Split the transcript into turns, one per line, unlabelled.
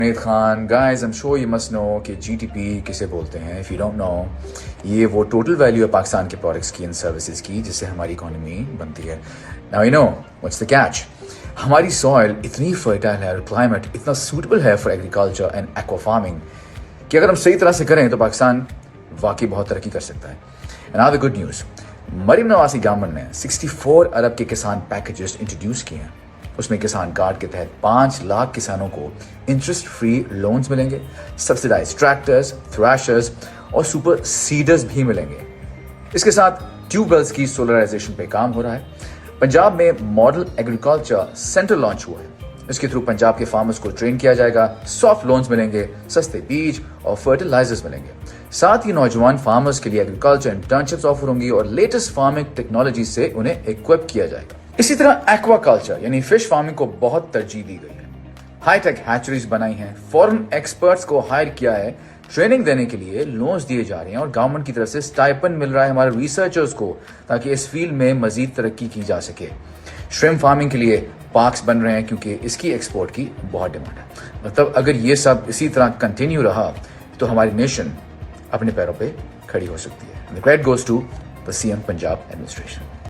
Junaid Khan, guys, I'm sure you must know کہ GTP کسے بولتے ہیں. If you don't know, یہ وہ ٹوٹل ویلیو ہے پاکستان کے پروڈکٹس کی اینڈ سروسز کی جس سے ہماری اکانومی بنتی ہے. Now you know what's the catch. ہماری سوائل اتنی فرٹائل ہے اور کلائمیٹ اتنا سوٹیبل ہے for agriculture and aqua farming کہ اگر ہم صحیح طرح سے کریں تو پاکستان واقعی بہت ترقی کر سکتا ہے. And now the good news. Maryam Nawaz government نے 64 ارب کے کسان پیکیجز انٹروڈیوس کیے ہیں. اس میں کسان کارڈ کے تحت 5 لاکھ کسانوں کو انٹرسٹ فری لونز ملیں گے, سبسیڈائز ٹریکٹرز, تھریشرز اور سپر سیڈرز بھی ملیں گے. اس کے ساتھ ٹیوب ویلز کی سولرائزیشن پہ کام ہو رہا ہے. پنجاب میں ماڈل ایگریکلچر سینٹر لانچ ہوا ہے. اس کے تھرو پنجاب کے فارمرز کو ٹرین کیا جائے گا, سافٹ لونز ملیں گے, سستے بیج اور فرٹیلائزرز ملیں گے. ساتھ ہی نوجوان فارمرز کے لیے ایگریکلچر انٹرنشپس آفر ہوں گی اور لیٹسٹ فارمنگ ٹیکنالوجی سے انہیں ایکوپ کیا جائے گا. اسی طرح ایکوا کلچر یعنی فش فارمنگ کو بہت ترجیح دی گئی ہے. ہائی ٹیک ہیچریز بنائی ہیں, فورن ایکسپرٹس کو ہائر کیا ہے, ٹریننگ دینے کے لیے لونز دیے جا رہے ہیں اور گورنمنٹ کی طرف سے اسٹائپنڈ مل رہا ہے ہمارے ریسرچرز کو تاکہ اس فیلڈ میں مزید ترقی کی جا سکے. شرم فارمنگ کے لیے پارکس بن رہے ہیں کیونکہ اس کی ایکسپورٹ کی بہت ڈیمانڈ ہے. مطلب اگر یہ سب اسی طرح کنٹینیو رہا تو ہماری نیشن اپنے پیروں پہ کھڑی ہو سکتی ہے. The credit goes to the CM Punjab administration.